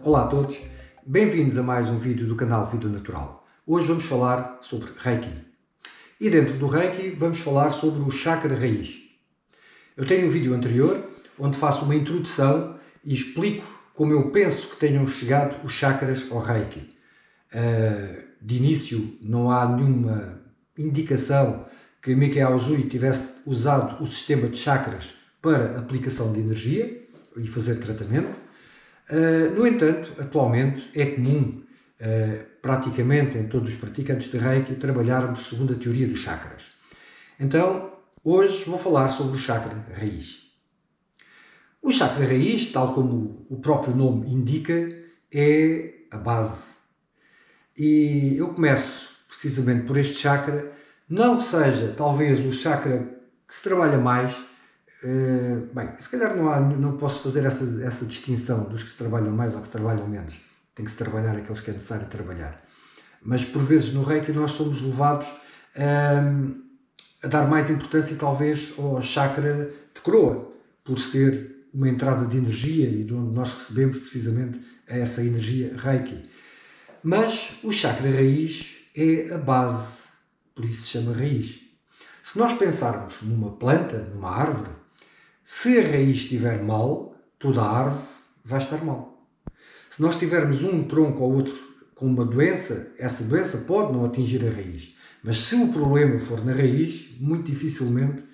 Olá a todos, bem-vindos a mais um vídeo do canal Vida Natural. Hoje vamos falar sobre Reiki. E dentro do Reiki vamos falar sobre o chakra raiz. Eu tenho um vídeo anterior onde faço uma introdução e explico como eu penso que tenham chegado os chakras ao Reiki. De início não há nenhuma indicação que Michael Usui tivesse usado o sistema de chakras para aplicação de energia e fazer tratamento. No entanto, atualmente é comum, praticamente em todos os praticantes de Reiki, trabalharmos segundo a teoria dos chakras. Então, hoje vou falar sobre o chakra raiz. O chakra raiz, tal como o próprio nome indica, é a base. E eu começo precisamente por este chakra, não que seja talvez o chakra que se trabalha mais. Bem, se calhar não posso fazer essa distinção dos que se trabalham mais ou que se trabalham menos. Tem que se trabalhar aqueles que é necessário trabalhar. Mas por vezes no Reiki nós somos levados a dar mais importância talvez ao chakra de coroa, por ser uma entrada de energia e de onde nós recebemos precisamente essa energia Reiki. Mas o chakra raiz é a base, por isso se chama raiz. Se nós pensarmos numa planta, numa árvore, se a raiz estiver mal, toda a árvore vai estar mal. Se nós tivermos um tronco ou outro com uma doença, essa doença pode não atingir a raiz. Mas se o problema for na raiz, muito dificilmente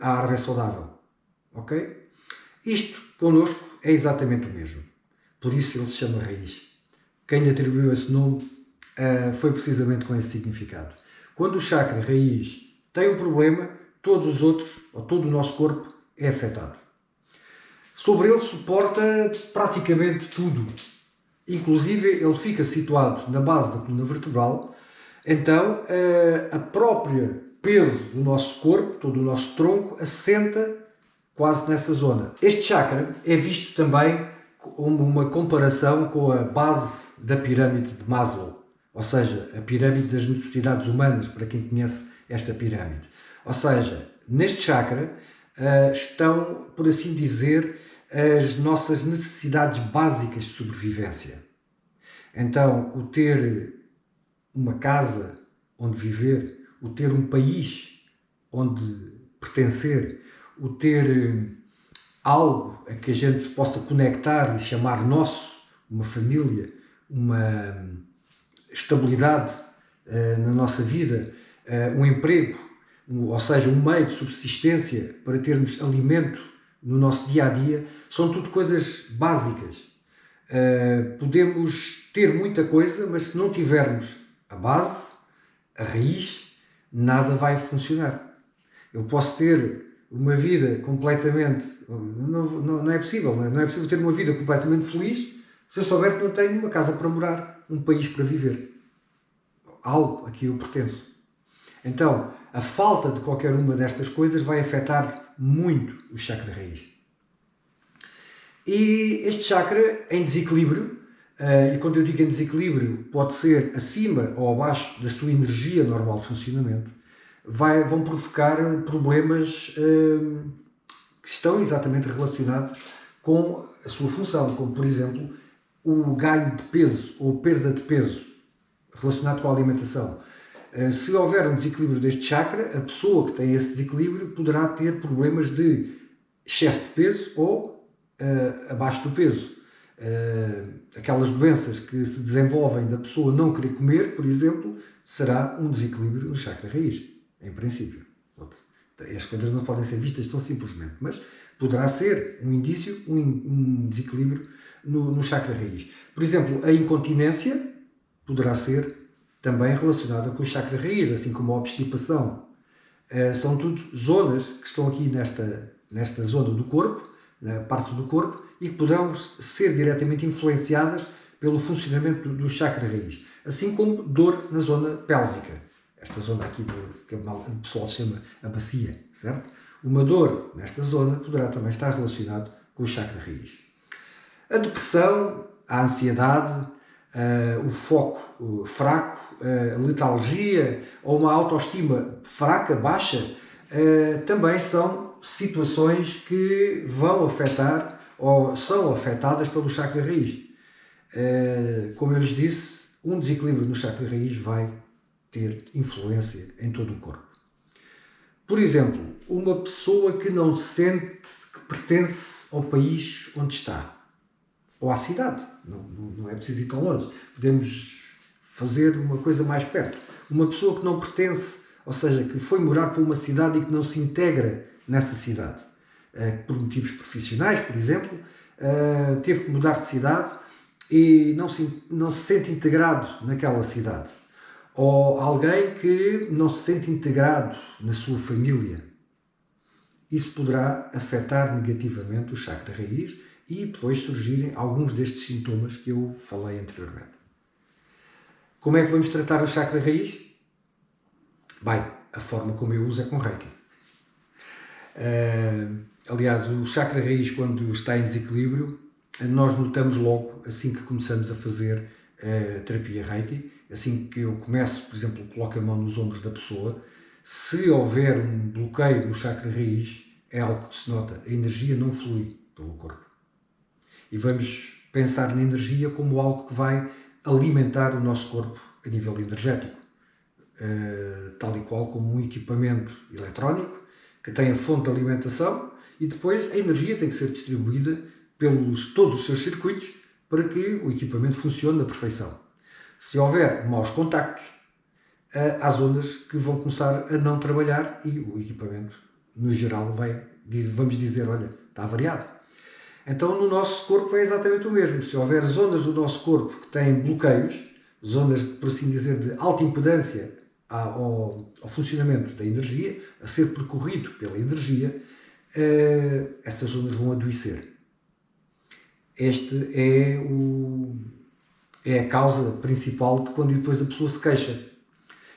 a árvore é saudável. Ok? Isto, connosco, é exatamente o mesmo. Por isso ele se chama raiz. Quem lhe atribuiu esse nome foi precisamente com esse significado. Quando o chakra raiz tem um problema, todos os outros, ou todo o nosso corpo, é afetado. Sobre ele suporta praticamente tudo. Inclusive, ele fica situado na base da coluna vertebral, então a própria peso do nosso corpo, todo o nosso tronco, assenta quase nessa zona. Este chakra é visto também como uma comparação com a base da pirâmide de Maslow, ou seja, a pirâmide das necessidades humanas, para quem conhece esta pirâmide. Ou seja, neste chakra estão, por assim dizer, as nossas necessidades básicas de sobrevivência. Então, o ter uma casa onde viver, o ter um país onde pertencer, o ter algo a que a gente se possa conectar e chamar nosso, uma família, uma estabilidade na nossa vida, um emprego, ou seja, um meio de subsistência para termos alimento no nosso dia-a-dia, são tudo coisas básicas. Podemos ter muita coisa, mas se não tivermos a base, a raiz, nada vai funcionar. Eu posso ter uma vida completamente... Não é possível, não é possível ter uma vida completamente feliz se eu souber que não tenho uma casa para morar, um país para viver. Algo a que eu pertenço. Então, a falta de qualquer uma destas coisas vai afetar muito o chakra raiz. E este chakra em desequilíbrio, e quando eu digo em desequilíbrio, pode ser acima ou abaixo da sua energia normal de funcionamento, vão provocar problemas que estão exatamente relacionados com a sua função, como por exemplo o ganho de peso ou perda de peso relacionado com a alimentação. Se houver um desequilíbrio deste chakra, a pessoa que tem esse desequilíbrio poderá ter problemas de excesso de peso ou abaixo do peso. Aquelas doenças que se desenvolvem da pessoa não querer comer, por exemplo, será um desequilíbrio no chakra raiz, em princípio. As coisas não podem ser vistas tão simplesmente, mas poderá ser um indício, um desequilíbrio no chakra raiz. Por exemplo, a incontinência poderá ser também relacionada com o chakra raiz, assim como a obstipação. São tudo zonas que estão aqui nesta zona do corpo, na parte do corpo, e que poderão ser diretamente influenciadas pelo funcionamento do chakra raiz. Assim como dor na zona pélvica. Esta zona aqui que o pessoal chama a bacia, certo? Uma dor nesta zona poderá também estar relacionado com o chakra raiz. A depressão, a ansiedade, o foco fraco, a letargia ou uma autoestima fraca, baixa, também são situações que vão afetar ou são afetadas pelo chakra raiz. como eu lhes disse, um desequilíbrio no chakra raiz vai ter influência em todo o corpo. Por exemplo, uma pessoa que não sente que pertence ao país onde está, ou à cidade, não é preciso ir tão longe, podemos fazer uma coisa mais perto. Uma pessoa que não pertence, ou seja, que foi morar para uma cidade e que não se integra nessa cidade, por motivos profissionais, por exemplo, teve que mudar de cidade e não se sente integrado naquela cidade. Ou alguém que não se sente integrado na sua família. Isso poderá afetar negativamente o chakra raiz e depois surgirem alguns destes sintomas que eu falei anteriormente. Como é que vamos tratar o chakra raiz? Bem, a forma como eu uso é com Reiki. Aliás, o chakra raiz, quando está em desequilíbrio, nós notamos logo, assim que começamos a fazer a terapia Reiki, assim que eu começo, por exemplo, coloco a mão nos ombros da pessoa, se houver um bloqueio no chakra raiz, é algo que se nota, a energia não flui pelo corpo. E vamos pensar na energia como algo que vai alimentar o nosso corpo a nível energético, tal e qual como um equipamento eletrónico que tem a fonte de alimentação e depois a energia tem que ser distribuída pelos todos os seus circuitos para que o equipamento funcione na perfeição. Se houver maus contactos, há zonas que vão começar a não trabalhar e o equipamento, no geral, vamos dizer, olha, está variado. Então, no nosso corpo é exatamente o mesmo. Se houver zonas do nosso corpo que têm bloqueios, zonas, por assim dizer, de alta impedância ao funcionamento da energia, a ser percorrido pela energia, essas zonas vão adoecer. Este é a causa principal de quando depois a pessoa se queixa.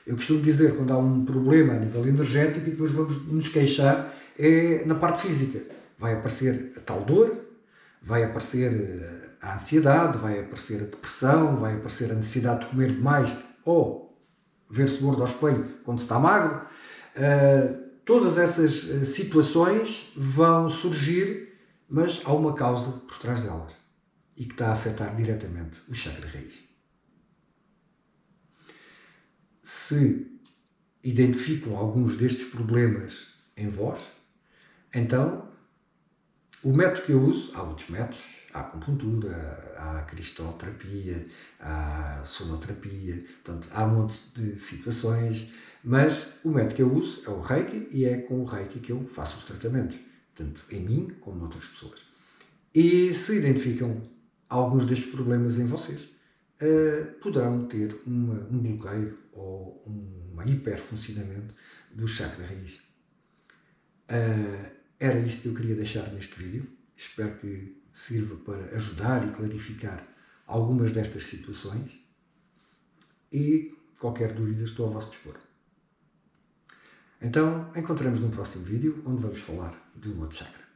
Eu costumo dizer, quando há um problema a nível energético e depois vamos nos queixar, é na parte física. Vai aparecer a tal dor, vai aparecer a ansiedade, vai aparecer a depressão, vai aparecer a necessidade de comer demais ou ver-se gordo ao espelho quando se está magro. Todas essas situações vão surgir, mas há uma causa por trás delas e que está a afetar diretamente o chakra raiz. Se identificam alguns destes problemas em vós, então o método que eu uso, há outros métodos, há acupuntura, há cristoterapia, há sonoterapia, portanto há um monte de situações, mas o método que eu uso é o Reiki e é com o Reiki que eu faço os tratamentos, tanto em mim como em outras pessoas. E se identificam alguns destes problemas em vocês, poderão ter um bloqueio ou um hiperfuncionamento do chakra raiz. Era isto que eu queria deixar neste vídeo. Espero que sirva para ajudar e clarificar algumas destas situações. E qualquer dúvida estou ao vosso dispor. Então, encontramos num próximo vídeo onde vamos falar de um outro chakra.